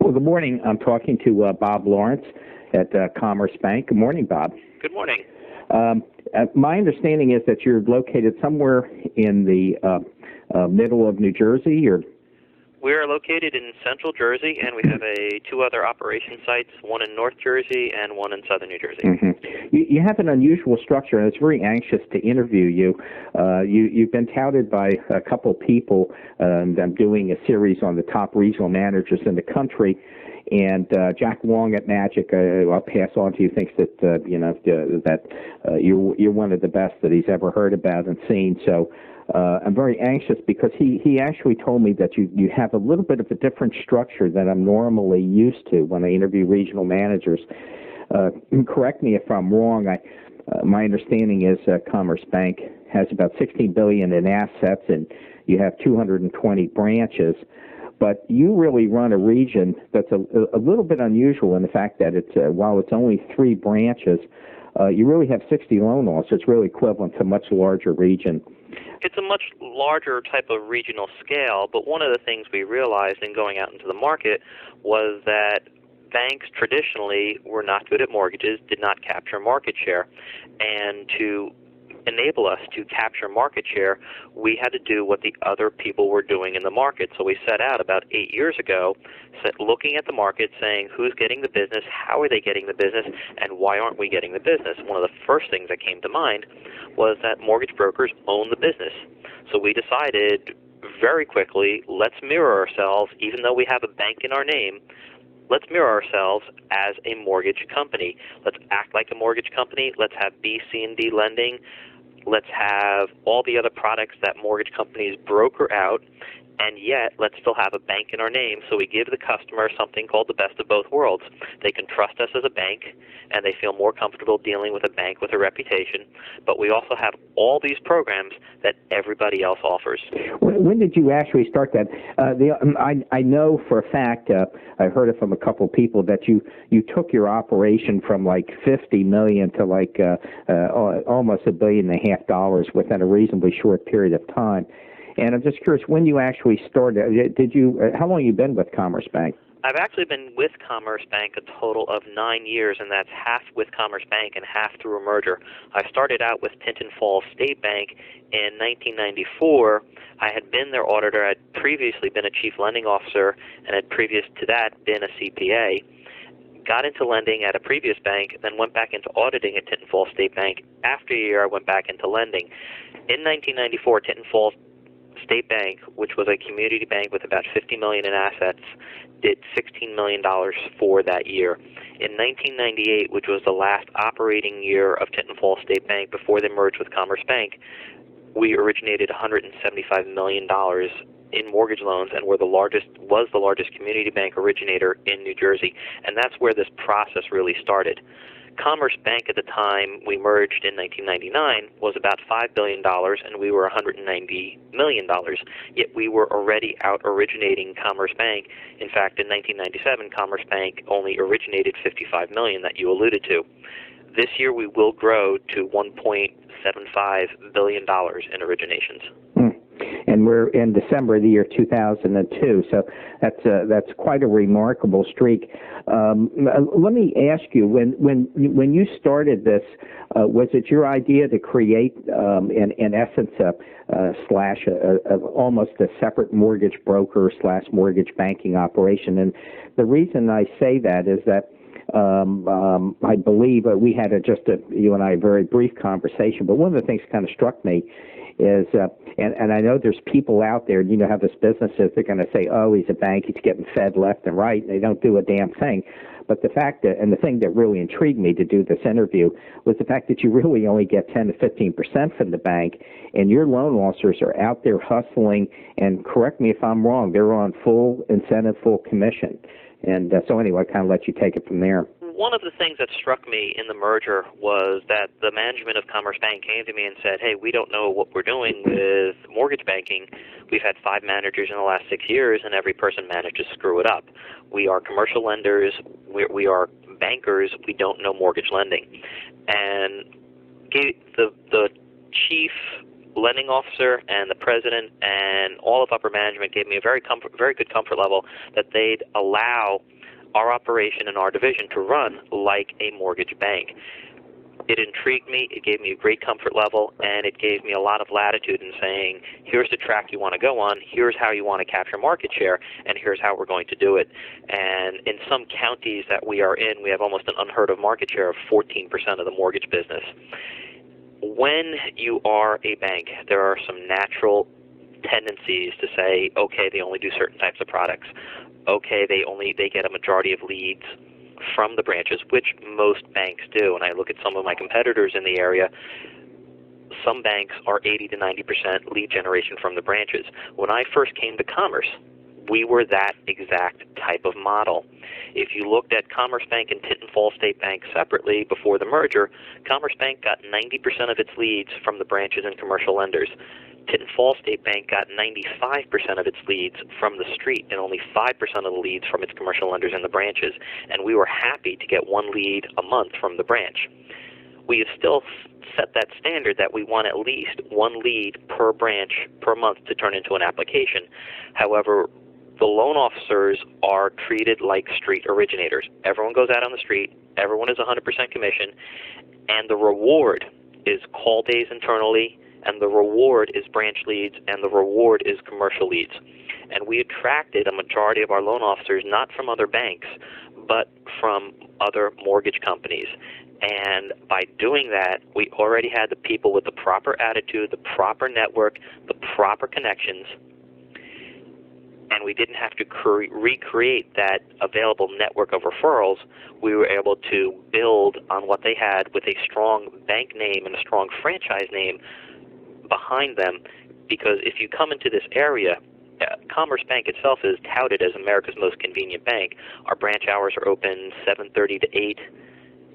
Well, good morning. I'm talking to Bob Lawrence at Commerce Bank. Good morning, Bob. Good morning. My understanding is that you're located somewhere in the middle of New Jersey, or? We are located in central Jersey, and we have two other operation sites, one in North Jersey and one in southern New Jersey. Mm-hmm. You have an unusual structure, and it's very anxious to interview you. You've been touted by a couple people, and I'm doing a series on the top regional managers in the country. And Jack Wong at Magic, I'll pass on to you, thinks that you're one of the best that he's ever heard about and seen. So I'm very anxious because he actually told me that you have a little bit of a different structure than I'm normally used to when I interview regional managers. Correct me if I'm wrong. My understanding is Commerce Bank has about $16 billion in assets, and you have 220 branches. But you really run a region that's a little bit unusual in the fact that while it's only 3 branches, you really have 60 loan officers. It's really equivalent to a much larger region. It's a much larger type of regional scale, but one of the things we realized in going out into the market was that banks traditionally were not good at mortgages, did not capture market share, and to enable us to capture market share, we had to do what the other people were doing in the market. So we set out about 8 years ago, looking at the market, saying who's getting the business, how are they getting the business, and why aren't we getting the business? One of the first things that came to mind was that mortgage brokers own the business. So we decided very quickly, let's mirror ourselves, even though we have a bank in our name, let's mirror ourselves as a mortgage company. Let's act like a mortgage company. Let's have B, C, and D lending. Let's have all the other products that mortgage companies broker out, and yet let's still have a bank in our name, so we give the customer something called the best of both worlds. They can trust us as a bank, and they feel more comfortable dealing with a bank with a reputation, but we also have all these programs that everybody else offers. When did you actually start that? I know for a fact, I heard it from a couple of people, that you took your operation from like $50 million to like almost $1.5 billion within a reasonably short period of time. And I'm just curious, when you actually started, how long have you been with Commerce Bank? I've actually been with Commerce Bank a total of 9 years, and that's half with Commerce Bank and half through a merger. I started out with Tinton Falls State Bank in 1994. I had been their auditor. I'd previously been a chief lending officer, and had previous to that been a CPA. Got into lending at a previous bank, then went back into auditing at Tinton Falls State Bank. After a year, I went back into lending. In 1994, Tinton Falls State Bank, which was a community bank with about $50 million in assets, did $16 million for that year. In 1998, which was the last operating year of Tinton Falls State Bank before they merged with Commerce Bank, we originated $175 million in mortgage loans and was the largest community bank originator in New Jersey. And that's where this process really started. Commerce Bank at the time we merged in 1999 was about $5 billion, and we were $190 million. Yet we were already out originating Commerce Bank. In fact, in 1997, Commerce Bank only originated $55 million that you alluded to. This year we will grow to $1.75 billion in originations. And we're in December of the year 2002, so that's quite a remarkable streak. Let me ask you, when you started this, was it your idea to create, in essence, almost a separate mortgage broker / mortgage banking operation? And the reason I say that is that I believe we had you and I, a very brief conversation, but one of the things that kind of struck me is, and I know there's people out there, you know how this business is, they're going to say, oh, he's a bank, he's getting fed left and right, and they don't do a damn thing. But the fact that, and the thing that really intrigued me to do this interview was the fact that you really only get 10 to 15% from the bank, and your loan officers are out there hustling, and correct me if I'm wrong, they're on full incentive, full commission. And so anyway, I kind of let you take it from there. One of the things that struck me in the merger was that the management of Commerce Bank came to me and said, hey, we don't know what we're doing with mortgage banking. We've had 5 managers in the last 6 years, and every person managed to screw it up. We are commercial lenders. We are bankers. We don't know mortgage lending. And the chief lending officer and the president and all of upper management gave me a very good comfort level that they'd allow our operation and our division to run like a mortgage bank. It intrigued me, it gave me a great comfort level, and it gave me a lot of latitude in saying, here's the track you want to go on, here's how you want to capture market share, and here's how we're going to do it. And in some counties that we are in, we have almost an unheard of market share of 14% of the mortgage business. When you are a bank, there are some natural tendencies to say, okay, they only do certain types of products. Okay, they get a majority of leads from the branches, which most banks do. And I look at some of my competitors in the area, some banks are 80 to 90% lead generation from the branches. When I first came to Commerce, we were that exact type of model. If you looked at Commerce Bank and Tinton Falls State Bank separately before the merger, Commerce Bank got 90% of its leads from the branches and commercial lenders. Tinton Falls State Bank got 95% of its leads from the street and only 5% of the leads from its commercial lenders in the branches. And we were happy to get one lead a month from the branch. We have still set that standard that we want at least one lead per branch per month to turn into an application. However, the loan officers are treated like street originators. Everyone goes out on the street, everyone is 100% commission, and the reward is call days internally, and the reward is branch leads, and the reward is commercial leads. And we attracted a majority of our loan officers not from other banks, but from other mortgage companies. And by doing that, we already had the people with the proper attitude, the proper network, the proper connections, and we didn't have to recreate that available network of referrals. We were able to build on what they had with a strong bank name and a strong franchise name behind them, because if you come into this area, Commerce Bank itself is touted as America's most convenient bank. Our branch hours are open 7:30 to 8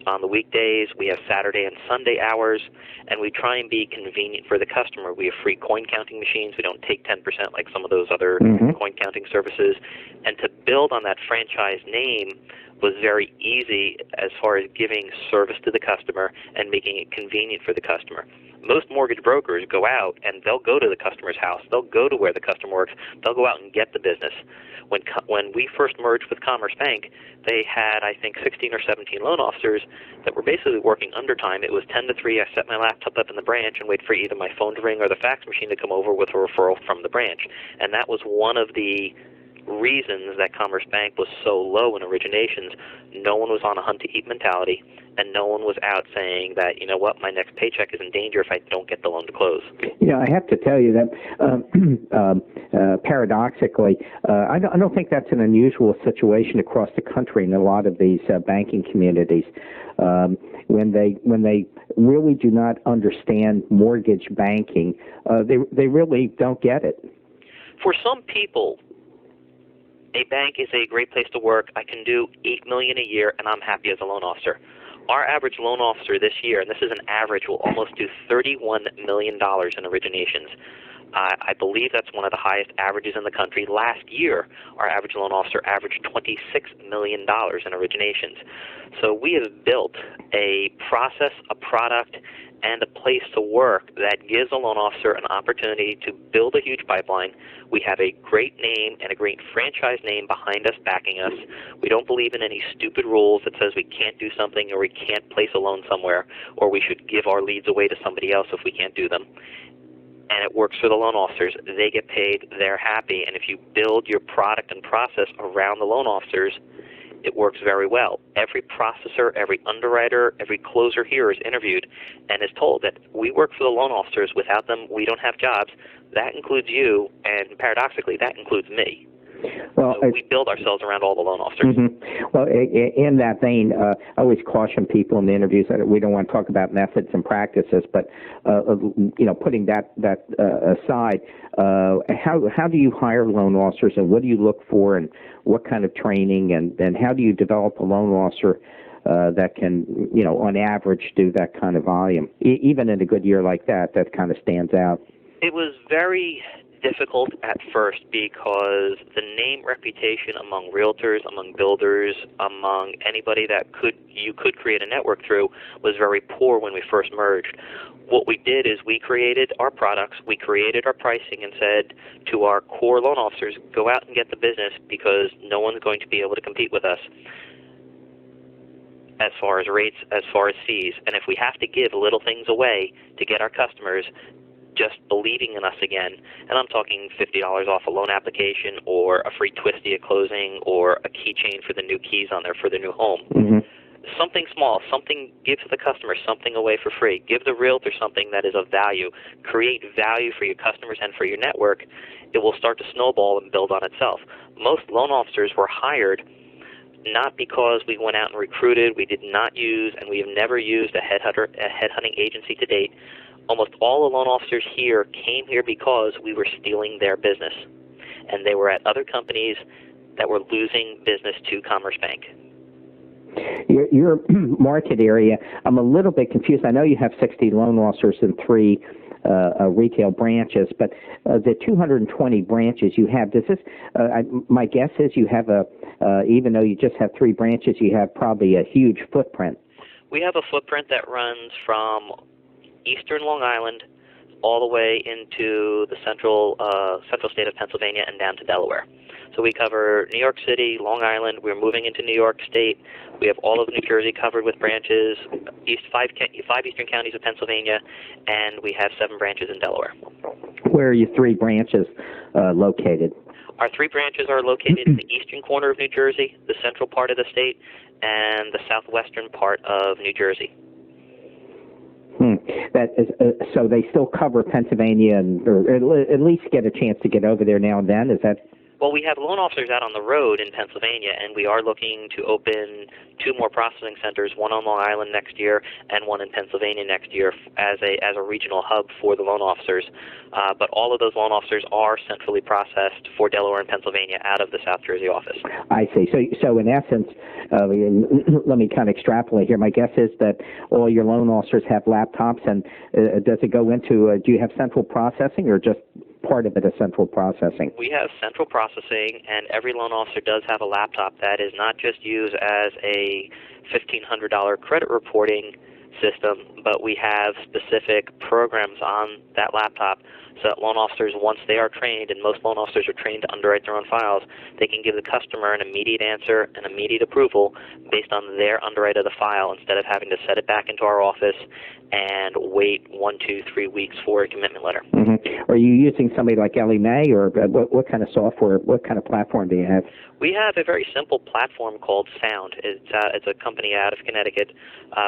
on the weekdays. We have Saturday and Sunday hours, and we try and be convenient for the customer. We have free coin counting machines. We don't take 10% like some of those other coin counting services. And to build on that franchise name was very easy as far as giving service to the customer and making it convenient for the customer. Most mortgage brokers go out and they'll go to the customer's house. They'll go to where the customer works. They'll go out and get the business. When we first merged with Commerce Bank, they had, I think, 16 or 17 loan officers that were basically working undertime. It was 10 to 3. I set my laptop up in the branch and wait for either my phone to ring or the fax machine to come over with a referral from the branch. And that was one of the reasons that Commerce Bank was so low in originations. No one was on a hunt-to-eat mentality, and no one was out saying that, you know what, my next paycheck is in danger if I don't get the loan to close. You know, I have to tell you that paradoxically, I don't think that's an unusual situation across the country in a lot of these banking communities. When they really do not understand mortgage banking, they really don't get it. For some people, a bank is a great place to work. I can do $8 million a year, and I'm happy as a loan officer. Our average loan officer this year, and this is an average, will almost do $31 million in originations. I believe that's one of the highest averages in the country. Last year, our average loan officer averaged $26 million in originations. So we have built a process, a product, and a place to work that gives a loan officer an opportunity to build a huge pipeline. We have a great name and a great franchise name behind us, backing us. We don't believe in any stupid rules that says we can't do something or we can't place a loan somewhere or we should give our leads away to somebody else if we can't do them. And it works for the loan officers. They get paid, they're happy, and if you build your product and process around the loan officers, it works very well. Every processor, every underwriter, every closer here is interviewed and is told that we work for the loan officers. Without them, we don't have jobs. That includes you, and paradoxically, that includes me. Well, so we build ourselves around all the loan officers. Well, in that vein, I always caution people in the interviews that we don't want to talk about methods and practices, but putting that aside, how do you hire loan officers, and what do you look for, and what kind of training, and how do you develop a loan officer that can, on average, do that kind of volume? Even in a good year like that kind of stands out. It was very difficult at first because the name reputation among realtors, among builders, among anybody that you could create a network through was very poor when we first merged. What we did is we created our products, we created our pricing, and said to our core loan officers, go out and get the business because no one's going to be able to compete with us as far as rates, as far as fees. And if we have to give little things away to get our customers just believing in us again, and I'm talking $50 off a loan application or a free twisty at closing or a keychain for the new keys on there for the new home. Mm-hmm. Something small, something, give the customer something away for free. Give the realtor something that is of value. Create value for your customers and for your network. It will start to snowball and build on itself. Most loan officers were hired not because we went out and recruited. We did not use, and we have never used a headhunting agency to date. Almost all the loan officers here came here because we were stealing their business, and they were at other companies that were losing business to Commerce Bank. Your market area, I'm a little bit confused. I know you have 60 loan officers and 3 retail branches, but the 220 branches you have, does this, my guess is you have even though you just have 3 branches, you have probably a huge footprint. We have a footprint that runs from eastern Long Island all the way into the central state of Pennsylvania and down to Delaware. So we cover New York City, Long Island. We're moving into New York State. We have all of New Jersey covered with branches, 5 eastern counties of Pennsylvania, and we have 7 branches in Delaware. Where are your 3 branches located? Our 3 branches are located in the eastern corner of New Jersey, the central part of the state, and the southwestern part of New Jersey. That is, so they still cover Pennsylvania, or at least get a chance to get over there now and then. Is that? Well, we have loan officers out on the road in Pennsylvania, and we are looking to open 2 more processing centers, one on Long Island next year and one in Pennsylvania next year as a regional hub for the loan officers. But all of those loan officers are centrally processed for Delaware and Pennsylvania out of the South Jersey office. I see. So in essence, let me kind of extrapolate here. My guess is that all your loan officers have laptops, and does it go into, do you have central processing or just part of it is central processing? We have central processing, and every loan officer does have a laptop that is not just used as a $1,500 credit reporting system, but we have specific programs on that laptop so that loan officers, once they are trained, and most loan officers are trained to underwrite their own files, they can give the customer an immediate answer, an immediate approval based on their underwrite of the file instead of having to set it back into our office and wait 1, 2, 3 weeks for a commitment letter. Mm-hmm. Are you using somebody like Ellie Mae, or what kind of software, what kind of platform do you have? We have a very simple platform called Sound. It's a company out of Connecticut.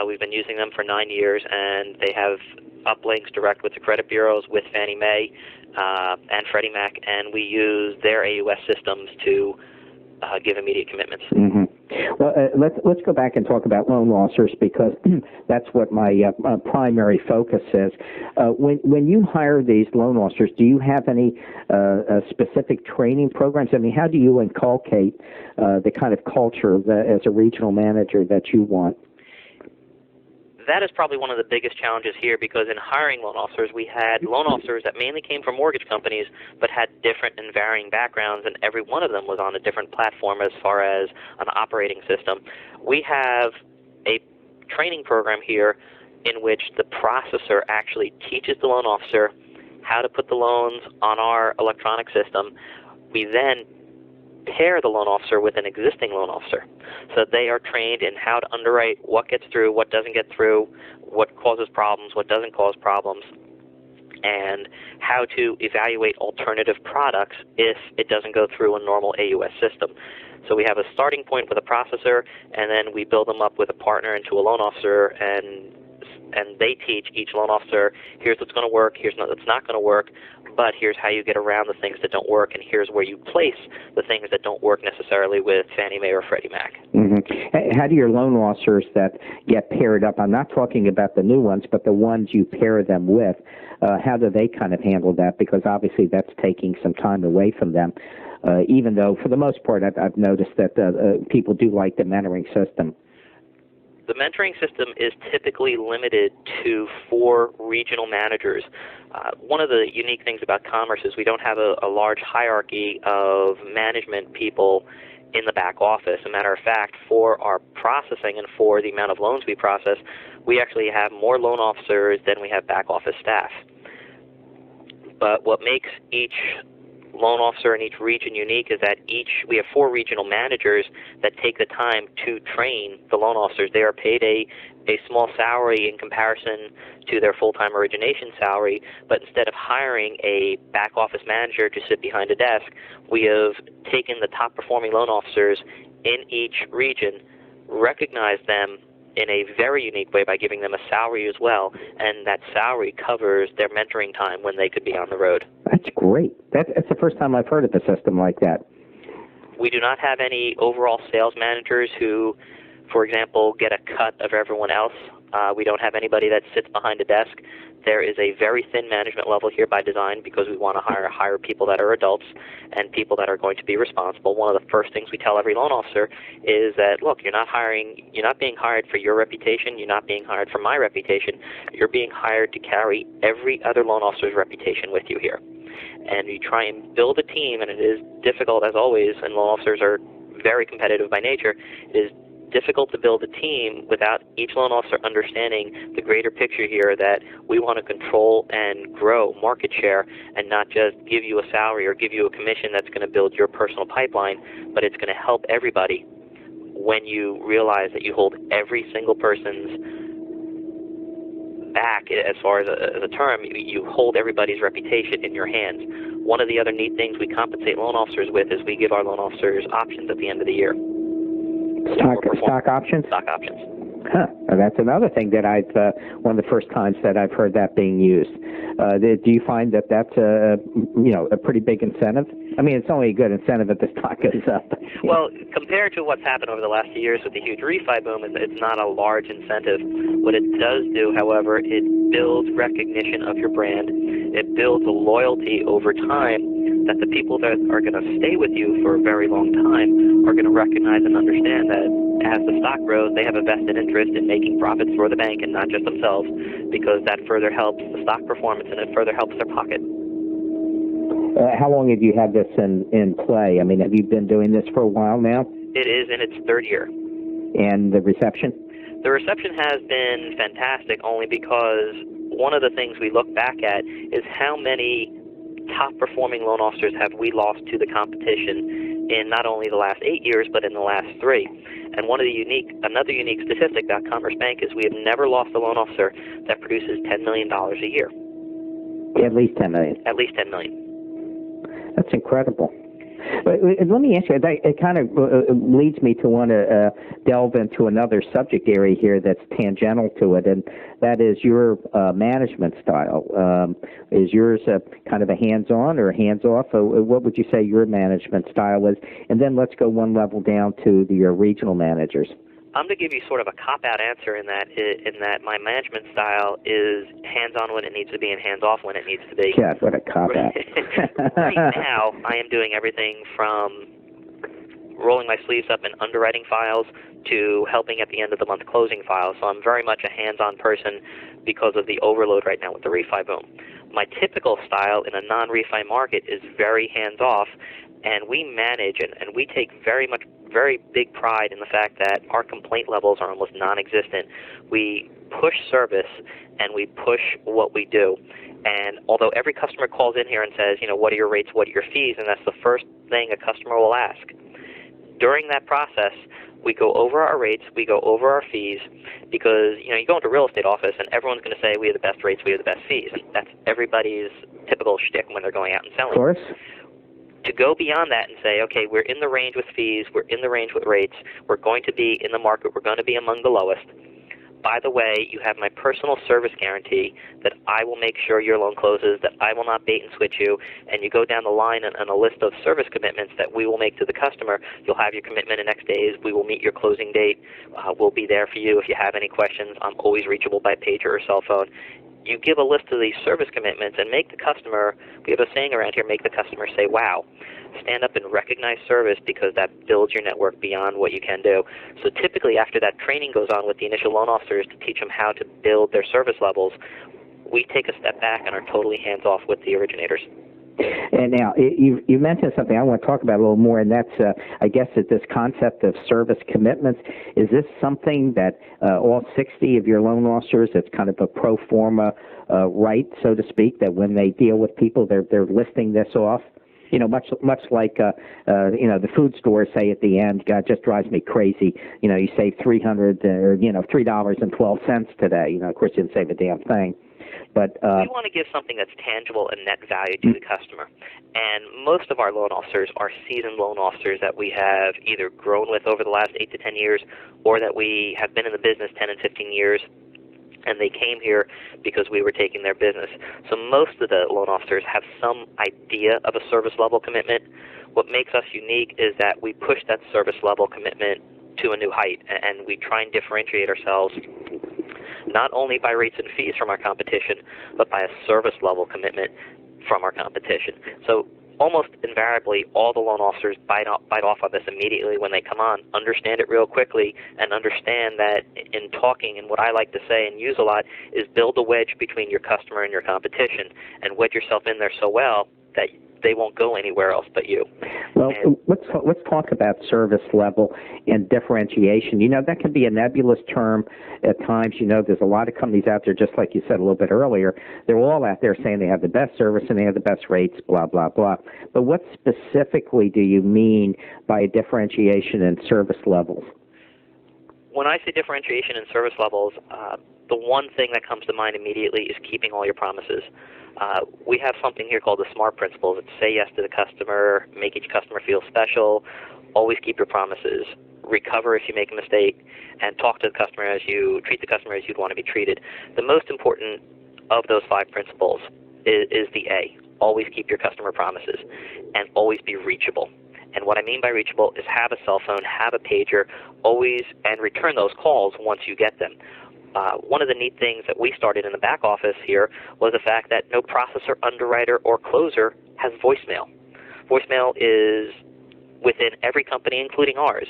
We've been using them for 9 years, and they have uplinks direct with the credit bureaus, with Fannie Mae and Freddie Mac, and we use their AUS systems to give immediate commitments. Mm-hmm. Well, let's go back and talk about loan officers, because that's what my primary focus is. When you hire these loan officers, do you have any specific training programs? I mean, how do you inculcate the kind of culture that, as a regional manager, that you want? That is probably one of the biggest challenges here, because in hiring loan officers, we had loan officers that mainly came from mortgage companies but had different and varying backgrounds, and every one of them was on a different platform as far as an operating system. We have a training program here in which the processor actually teaches the loan officer how to put the loans on our electronic system. We then pair the loan officer with an existing loan officer so that they are trained in how to underwrite, what gets through, what doesn't get through, what causes problems, what doesn't cause problems, and how to evaluate alternative products if it doesn't go through a normal AUS system. So we have a starting point with a processor, and then we build them up with a partner into a loan officer, and they teach each loan officer, here's what's going to work, here's what's not going to work, but here's how you get around the things that don't work, and here's where you place the things that don't work necessarily with Fannie Mae or Freddie Mac. Mm-hmm. How do your loan officers that get paired up, I'm not talking about the new ones, but the ones you pair them with, how do they kind of handle that? Because obviously that's taking some time away from them, even though for the most part I've noticed that people do like the mentoring system. The mentoring system is typically limited to 4 regional managers. One of the unique things about Commerce is we don't have a large hierarchy of management people in the back office. As a matter of fact, for our processing and for the amount of loans we process, we actually have more loan officers than we have back office staff. But what makes each loan officer in each region unique is that we have 4 regional managers that take the time to train the loan officers. They are paid a small salary in comparison to their full-time origination salary, but instead of hiring a back office manager to sit behind a desk, we have taken the top performing loan officers in each region, recognized them in a very unique way by giving them a salary as well, and that salary covers their mentoring time when they could be on the road. That's great. That's the first time I've heard of a system like that. We do not have any overall sales managers who, for example, get a cut of everyone else. We don't have anybody that sits behind a desk. There is a very thin management level here by design because we want to hire people that are adults and people that are going to be responsible. One of the first things we tell every loan officer is that, look, you're not being hired for your reputation, you're not being hired for my reputation, you're being hired to carry every other loan officer's reputation with you here. And you try and build a team, and it is difficult as always, and loan officers are very competitive by nature. It is difficult to build a team without each loan officer understanding the greater picture here, that we want to control and grow market share and not just give you a salary or give you a commission that's going to build your personal pipeline, but it's going to help everybody when you realize that you hold every single person's back as far as a term. You hold everybody's reputation in your hands. One of the other neat things we compensate loan officers with is we give our loan officers options at the end of the year. Stock options? Stock options. Huh. That's another thing that one of the first times that I've heard that being used. Do you find that that's a pretty big incentive? I mean, it's only a good incentive if the stock goes up. Well, compared to what's happened over the last few years with the huge refi boom, it's not a large incentive. What it does do, however, it builds recognition of your brand. It builds a loyalty over time that the people that are going to stay with you for a very long time are going to recognize and understand that as the stock grows, they have a vested interest in making profits for the bank and not just themselves, because that further helps the stock performance and it further helps their pocket. How long have you had this in play? I mean, have you been doing this for a while now? It is in its 3rd year. And the reception? The reception has been fantastic, only because one of the things we look back at is how many top-performing loan officers have we lost to the competition in not only the last 8 years, but in the last 3. And another unique statistic about Commerce Bank is we have never lost a loan officer that produces $10 million a year. At least $10 million. At least $10 million. That's incredible. But let me ask you, it kind of leads me to want to delve into another subject area here that's tangential to it, and that is your management style. Is yours kind of a hands-on or hands-off? What would you say your management style is? And then let's go one level down to your regional managers. I'm going to give you sort of a cop-out answer in that my management style is hands-on when it needs to be and hands-off when it needs to be. Yeah, what a cop-out. Right now, I am doing everything from rolling my sleeves up in underwriting files to helping at the end of the month closing files. So I'm very much a hands-on person because of the overload right now with the refi boom. My typical style in a non-refi market is very hands-off, and we manage and we take very big pride in the fact that our complaint levels are almost non-existent. We push service and we push what we do. And although every customer calls in here and says, what are your rates, what are your fees, and that's the first thing a customer will ask. During that process, we go over our rates, we go over our fees, because you go into a real estate office and everyone's going to say we have the best rates, we have the best fees. And that's everybody's typical shtick when they're going out and selling. Of course. To go beyond that and say, okay, we're in the range with fees, we're in the range with rates, we're going to be in the market, we're going to be among the lowest. By the way, you have my personal service guarantee that I will make sure your loan closes, that I will not bait and switch you, and you go down the line on a list of service commitments that we will make to the customer. You'll have your commitment in X days. We will meet your closing date. We'll be there for you if you have any questions. I'm always reachable by pager or cell phone. you give a list of these service commitments and make the customer, we have a saying around here, make the customer say, wow. Stand up and recognize service, because that builds your network beyond what you can do. So typically after that training goes on with the initial loan officers to teach them how to build their service levels, we take a step back and are totally hands-off with the originators. And now, you mentioned something I want to talk about a little more, and that's, I guess, that this concept of service commitments. Is this something that all 60 of your loan officers, it's kind of a pro forma right, so to speak, that when they deal with people, they're listing this off? You know, much like the food stores say at the end, God, just drives me crazy. You know, you save $3.12 today. You know, of course, you didn't save a damn thing. But we want to give something that's tangible and net value to the customer. And most of our loan officers are seasoned loan officers that we have either grown with over the last 8 to 10 years, or that we have been in the business 10 and 15 years, and they came here because we were taking their business. So most of the loan officers have some idea of a service level commitment. What makes us unique is that we push that service level commitment to a new height, and we try and differentiate ourselves not only by rates and fees from our competition, but by a service level commitment from our competition. So almost invariably, all the loan officers bite off on this immediately when they come on, understand it real quickly, and understand that in talking, and what I like to say and use a lot, is build a wedge between your customer and your competition, and wedge yourself in there so well that they won't go anywhere else but you. Well, let's talk about service level and differentiation. You know, that can be a nebulous term at times. You know, there's a lot of companies out there, just like you said a little bit earlier, they're all out there saying they have the best service and they have the best rates, blah, blah, blah. But what specifically do you mean by differentiation in service levels? When I say differentiation in service levels, the one thing that comes to mind immediately is keeping all your promises. We have something here called the SMART principles. It's say yes to the customer, make each customer feel special, always keep your promises, recover if you make a mistake, and treat the customer as you'd want to be treated. The most important of those 5 principles is the A, always keep your customer promises, and always be reachable. And what I mean by reachable is have a cell phone, have a pager, always, and return those calls once you get them. One of the neat things that we started in the back office here was the fact that no processor, underwriter, or closer has voicemail. Voicemail is within every company, including ours.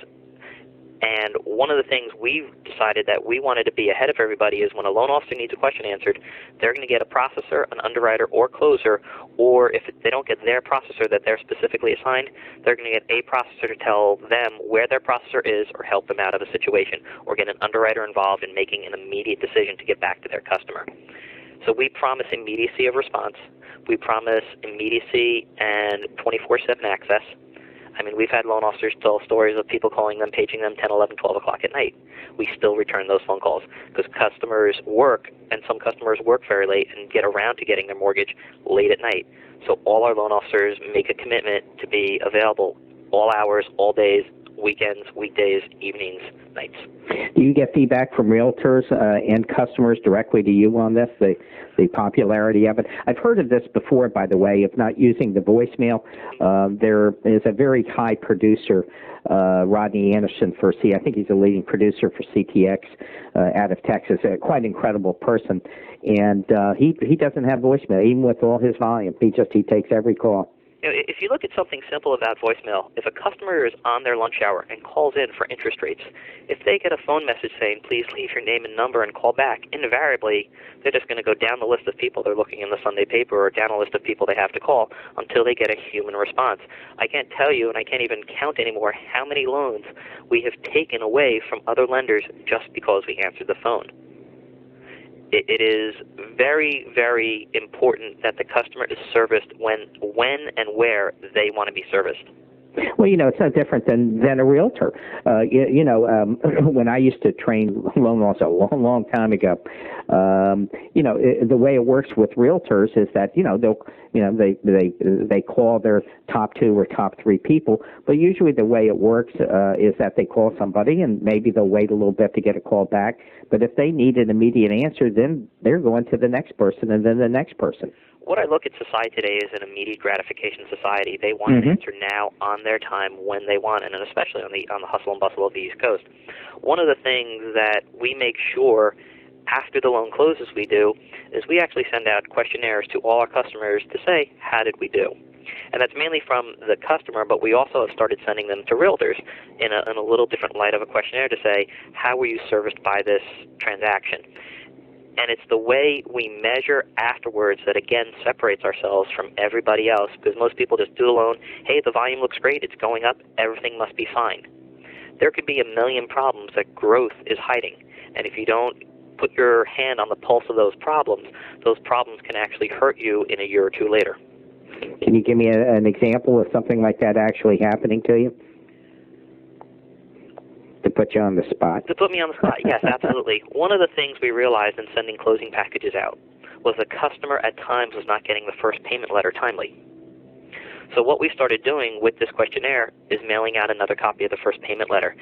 And one of the things we've decided that we wanted to be ahead of everybody is when a loan officer needs a question answered, they're going to get a processor, an underwriter, or closer, or if they don't get their processor that they're specifically assigned, they're going to get a processor to tell them where their processor is or help them out of a situation, or get an underwriter involved in making an immediate decision to get back to their customer. So we promise immediacy of response. We promise immediacy and 24/7 access. I mean, we've had loan officers tell stories of people calling them, paging them 10, 11, 12 o'clock at night. We still return those phone calls because customers work, and some customers work very late and get around to getting their mortgage late at night. So all our loan officers make a commitment to be available all hours, all days, weekends, weekdays, evenings, nights. Do you get feedback from realtors and customers directly to you on this, the popularity of it? I've heard of this before, by the way, of not using the voicemail. There is a very high producer, Rodney Anderson, I think he's a leading producer for CTX out of Texas, a quite incredible person. And he doesn't have voicemail, even with all his volume. He takes every call. You know, if you look at something simple about voicemail, if a customer is on their lunch hour and calls in for interest rates, if they get a phone message saying, please leave your name and number and call back, invariably, they're just going to go down the list of people they're looking in the Sunday paper or down a list of people they have to call until they get a human response. I can't tell you, and I can't even count anymore, how many loans we have taken away from other lenders just because we answered the phone. It is very, very important that the customer is serviced when and where they want to be serviced. Well, you know, it's no different than a realtor. When I used to train loan officers a long time ago, the way it works with realtors is that they call their top 2 or top 3 people, but usually the way it works is that they call somebody and maybe they'll wait a little bit to get a call back. But if they need an immediate answer, then they're going to the next person and then the next person. What I look at society today is an immediate gratification society. They want an answer now on their time when they want it, and especially on the hustle and bustle of the East Coast. One of the things that we make sure after the loan closes we do is we actually send out questionnaires to all our customers to say, how did we do? And that's mainly from the customer, but we also have started sending them to realtors in a little different light of a questionnaire to say, how were you serviced by this transaction? And it's the way we measure afterwards that, again, separates ourselves from everybody else, because most people just do the loan, hey, the volume looks great, it's going up, everything must be fine. There could be a million problems that growth is hiding, and if you don't put your hand on the pulse of those problems can actually hurt you in a year or two later. Can you give me an example of something like that actually happening to you? To put you on the spot. To put me on the spot, yes, absolutely. One of the things we realized in sending closing packages out was the customer at times was not getting the first payment letter timely. So what we started doing with this questionnaire is mailing out another copy of the first payment letter,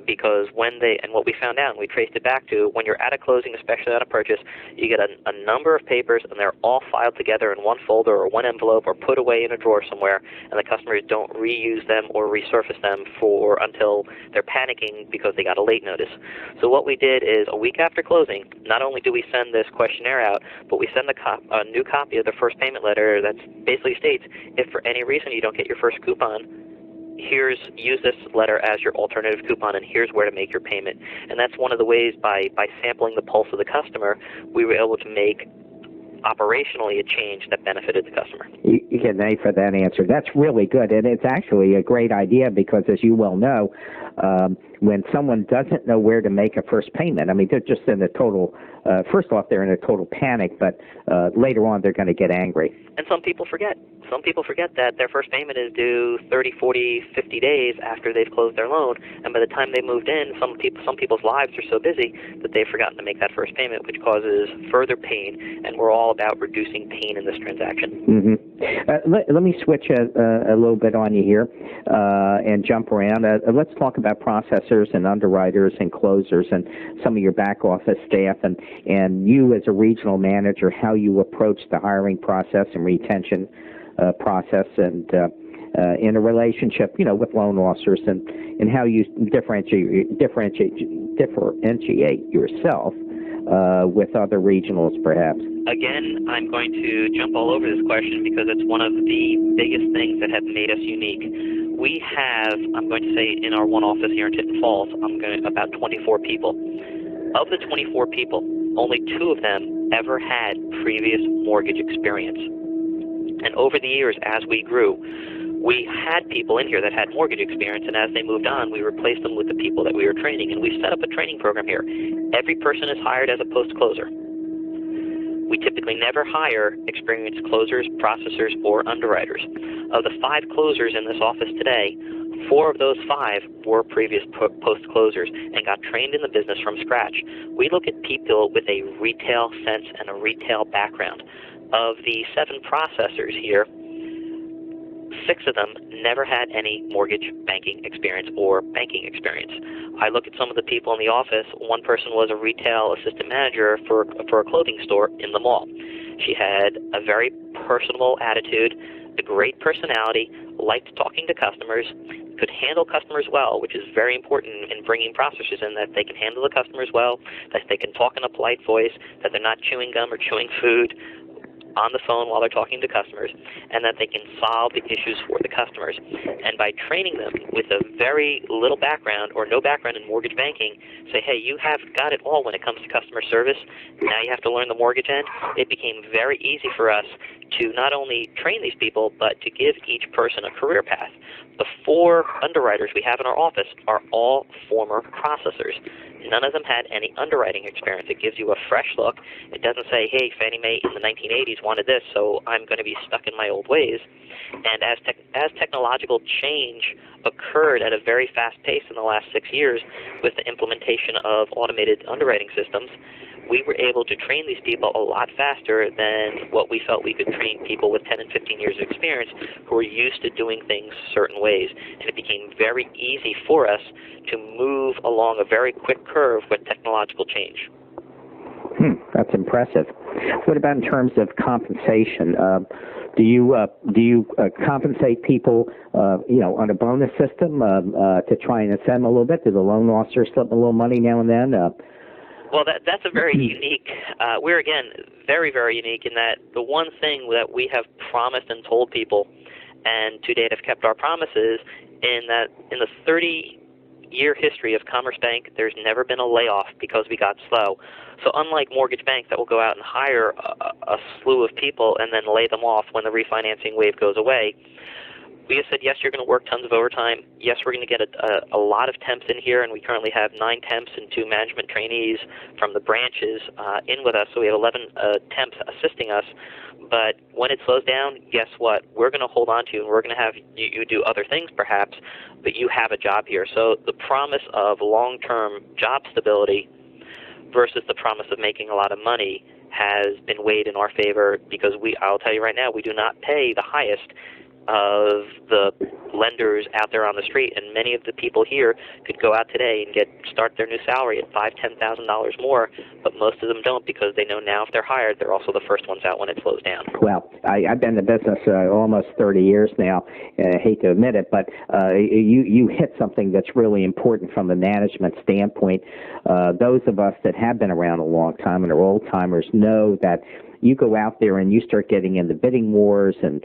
because what we found out, and we traced it back to, when you're at a closing, especially at a purchase, you get a number of papers, and they're all filed together in one folder or one envelope or put away in a drawer somewhere, and the customers don't reuse them or resurface them until they're panicking because they got a late notice. So what we did is, a week after closing, not only do we send this questionnaire out, but we send a new copy of the first payment letter that basically states, if for any reason you don't get your first coupon, use this letter as your alternative coupon, and here's where to make your payment. And that's one of the ways, by sampling the pulse of the customer, we were able to make operationally a change that benefited the customer. You get an A for that answer. That's really good, and it's actually a great idea because, as you well know, when someone doesn't know where to make a first payment, I mean, they're just in a total, first off, they're in a total panic, but later on they're going to get angry. And some people forget. Some people forget that their first payment is due 30, 40, 50 days after they've closed their loan, and by the time they moved in, some people's lives are so busy that they've forgotten to make that first payment, which causes further pain, and we're all about reducing pain in this transaction. Mm-hmm. Let me switch a little bit on you here and jump around. Let's talk about processors and underwriters and closers and some of your back office staff, and you as a regional manager, how you approach the hiring process and retention process, and in a relationship, with loan officers, and how you differentiate yourself with other regionals, perhaps. Again, I'm going to jump all over this question because it's one of the biggest things that have made us unique. We have, I'm going to say, in our one office here in Tinton Falls, about 24 people. Of the 24 people, only 2 of them ever had previous mortgage experience. And over the years, as we grew, we had people in here that had mortgage experience, and as they moved on, we replaced them with the people that we were training, and we set up a training program here. Every person is hired as a post-closer. We typically never hire experienced closers, processors, or underwriters. Of the 5 closers in this office today, 4 of those 5 were previous post-closers and got trained in the business from scratch. We look at people with a retail sense and a retail background. Of the 7 processors here, 6 of them never had any mortgage banking experience or banking experience. I look at some of the people in the office. One person was a retail assistant manager for a clothing store in the mall. She had a very personable attitude, a great personality, liked talking to customers, could handle customers well, which is very important in bringing processors in, that they can handle the customers well, that they can talk in a polite voice, that they're not chewing gum or chewing food on the phone while they're talking to customers, and that they can solve the issues for the customers. And by training them with a very little background or no background in mortgage banking, say, hey, you have got it all when it comes to customer service. Now you have to learn the mortgage end. It became very easy for us to not only train these people, but to give each person a career path. The 4 underwriters we have in our office are all former processors. None of them had any underwriting experience. It gives you a fresh look. It doesn't say, hey, Fannie Mae in the 1980s wanted this, so I'm going to be stuck in my old ways. And as technological change occurred at a very fast pace in the last 6 years with the implementation of automated underwriting systems, we were able to train these people a lot faster than what we felt we could train people with 10 and 15 years of experience who were used to doing things certain ways. And it became very easy for us to move along a very quick curve with technological change. That's impressive. What about in terms of compensation? Do you compensate people, on a bonus system to try and incent them a little bit? Do the loan officers slip a little money now and then? Well, that's a very unique. We're again very, very unique in that the one thing that we have promised and told people, and to date have kept our promises, in that in the 30-year history of Commerce Bank, there's never been a layoff because we got slow. So unlike mortgage banks that will go out and hire a slew of people and then lay them off when the refinancing wave goes away, we have said, yes, you're going to work tons of overtime. Yes, we're going to get a lot of temps in here, and we currently have 9 temps and 2 management trainees from the branches in with us, so we have 11 temps assisting us. But when it slows down, guess what? We're going to hold on to you, and we're going to have you do other things perhaps, but you have a job here. So the promise of long-term job stability versus the promise of making a lot of money has been weighed in our favor because I'll tell you right now, we do not pay the highest of the lenders out there on the street, and many of the people here could go out today and start their new salary at $5,000-$10,000 more, but most of them don't because they know now if they're hired, they're also the first ones out when it slows down. Well, I've been in the business almost 30 years now, and I hate to admit it, but you hit something that's really important from the management standpoint. Those of us that have been around a long time and are old-timers know that you go out there and you start getting in the bidding wars and,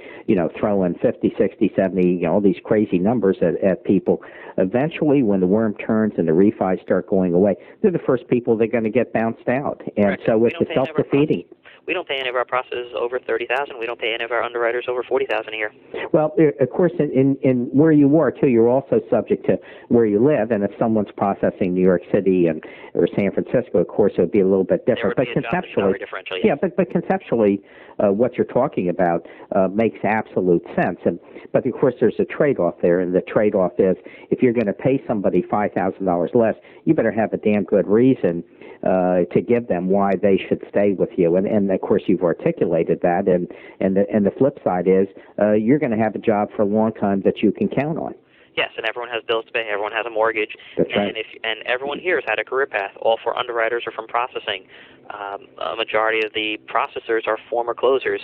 throwing 50, 60, 70, all these crazy numbers at people. Eventually, when the worm turns and the refis start going away, they're the first people that are going to get bounced out. And right. So it's self-defeating. We don't pay any of our processors over $30,000. We don't pay any of our underwriters over $40,000 a year. Well, of course, in where you are too, you're also subject to where you live. And if someone's processing New York City or San Francisco, of course, it would be a little bit different. There would be a conceptually, differential, yes. Yeah, but conceptually, what you're talking about makes absolute sense. But of course, there's a trade-off there, and the trade-off is if you're going to pay somebody $5,000 less, you better have a damn good reason to give them why they should stay with you. And of course, you've articulated that. And the flip side is you're going to have a job for a long time that you can count on. Yes, and everyone has bills to pay. Everyone has a mortgage. That's right. And everyone here has had a career path, all for underwriters or from processing. A majority of the processors are former closers.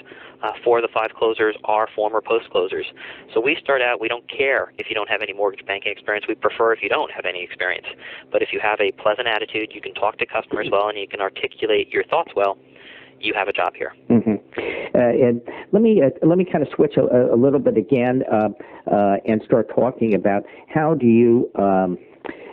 4 of the 5 closers are former post-closers. So we start out, we don't care if you don't have any mortgage banking experience. We prefer if you don't have any experience. But if you have a pleasant attitude, you can talk to customers well, and you can articulate your thoughts well, you have a job here. Mm-hmm. And let me kind of switch a little bit again and start talking about how do you,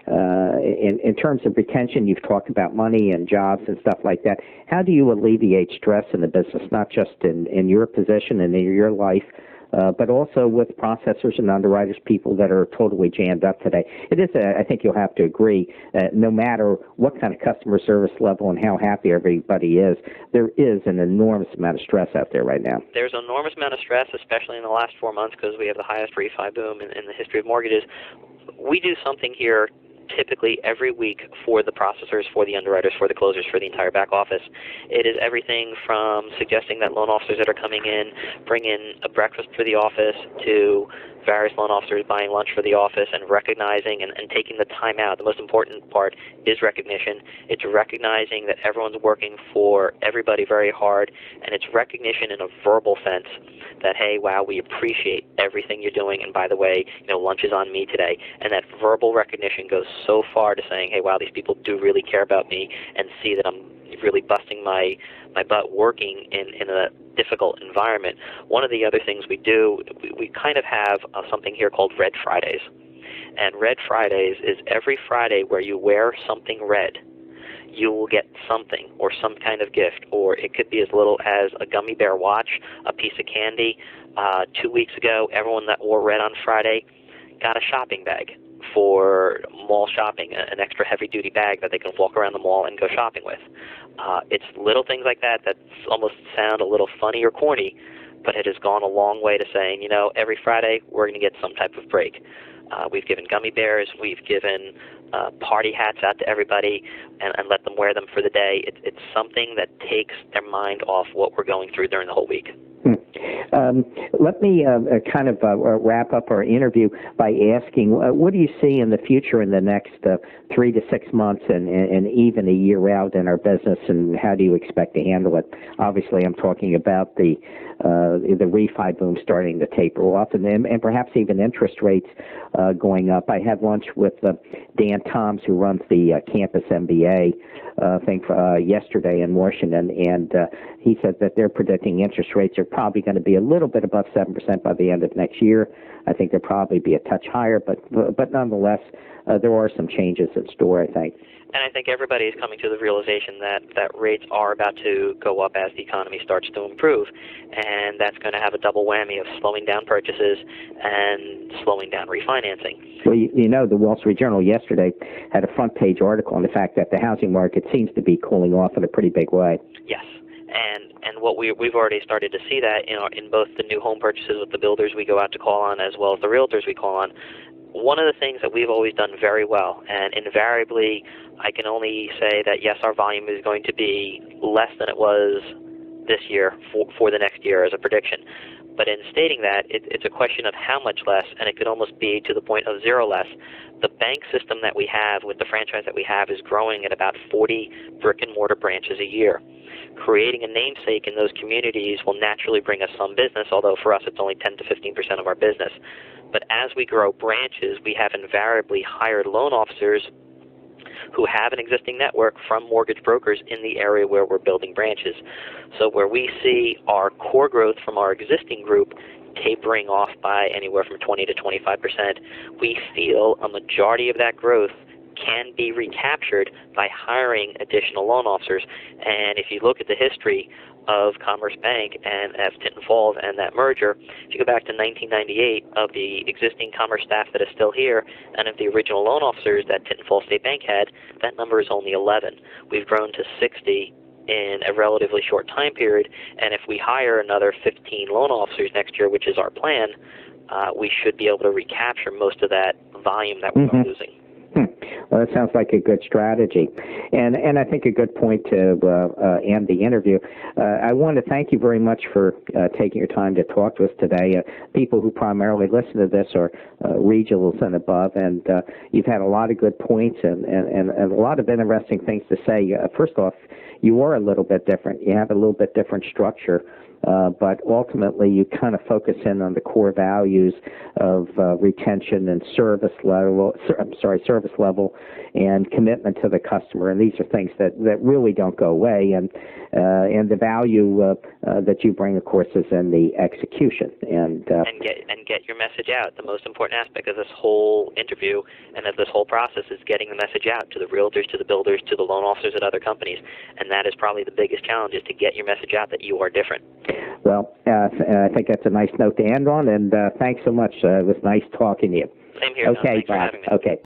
in terms of retention, you've talked about money and jobs and stuff like that. How do you alleviate stress in the business, not just in your position and in your life, but also with processors and underwriters, people that are totally jammed up today? It is, I think you'll have to agree, no matter what kind of customer service level and how happy everybody is, there is an enormous amount of stress out there right now. There's an enormous amount of stress, especially in the last 4 months because we have the highest refi boom in the history of mortgages. We do something here typically every week for the processors, for the underwriters, for the closers, for the entire back office. It is everything from suggesting that loan officers that are coming in bring in a breakfast for the office to various loan officers buying lunch for the office and recognizing and taking the time out. The most important part is recognition. It's recognizing that everyone's working for everybody very hard, and it's recognition in a verbal sense that, hey, wow, we appreciate everything you're doing, and by the way, lunch is on me today. And that verbal recognition goes so far to saying, hey, wow, these people do really care about me and see that I'm really busting my butt working in a difficult environment. One of the other things we do, we kind of have something here called Red Fridays. And Red Fridays is every Friday where you wear something red, you will get something or some kind of gift, or it could be as little as a gummy bear watch, a piece of candy. 2 weeks ago, everyone that wore red on Friday got a shopping bag for mall shopping, an extra heavy-duty bag that they can walk around the mall and go shopping with. It's little things like that almost sound a little funny or corny, but it has gone a long way to saying, every Friday we're going to get some type of break. We've given gummy bears, we've given party hats out to everybody and let them wear them for the day. It's something that takes their mind off what we're going through during the whole week. Let me kind of wrap up our interview by asking, what do you see in the future in the next 3 to 6 months and even a year out in our business, and how do you expect to handle it? Obviously, I'm talking about the refi boom starting to taper off, and perhaps even interest rates going up. I had lunch with Dan Toms, who runs the Campus MBA thing yesterday in Washington, and he said that they're predicting interest rates are probably going to be a little bit above 7% by the end of next year. I think they'll probably be a touch higher, but nonetheless, there are some changes in store, I think. And I think everybody is coming to the realization that rates are about to go up as the economy starts to improve, and that's going to have a double whammy of slowing down purchases and slowing down refinancing. Well, you know, the Wall Street Journal yesterday had a front-page article on the fact that the housing market seems to be cooling off in a pretty big way. Yes. And what we've already started to see that in both the new home purchases with the builders we go out to call on as well as the realtors we call on. One of the things that we've always done very well, and invariably I can only say that yes, our volume is going to be less than it was this year for the next year as a prediction. But in stating that, it's a question of how much less, and it could almost be to the point of zero less. The bank system that we have with the franchise that we have is growing at about 40 brick-and-mortar branches a year. Creating a namesake in those communities will naturally bring us some business, although for us it's only 10 to 15% of our business. But as we grow branches, we have invariably hired loan officers who have an existing network from mortgage brokers in the area where we're building branches. So where we see our core growth from our existing group tapering off by anywhere from 20 to 25%, we feel a majority of that growth can be recaptured by hiring additional loan officers. And if you look at the history of Commerce Bank and of Tinton Falls and that merger, if you go back to 1998, of the existing Commerce staff that is still here and of the original loan officers that Tinton Falls State Bank had, that number is only 11. We've grown to 60 in a relatively short time period, and if we hire another 15 loan officers next year, which is our plan, we should be able to recapture most of that volume that we're losing. Well, that sounds like a good strategy, and I think a good point to end the interview. I want to thank you very much for taking your time to talk to us today. People who primarily listen to this are regionals and above, and you've had a lot of good points and a lot of interesting things to say. First off, you are a little bit different. You have a little bit different structure. But ultimately, you kind of focus in on the core values of retention and service level, and commitment to the customer. And these are things that really don't go away. And the value that you bring, of course, is in the execution. And get your message out. The most important aspect of this whole interview and of this whole process is getting the message out to the realtors, to the builders, to the loan officers at other companies. And that is probably the biggest challenge, is to get your message out that you are different. Well, I think that's a nice note to end on, and thanks so much. It was nice talking to you. Same here. Okay, Thanks for having me. Okay.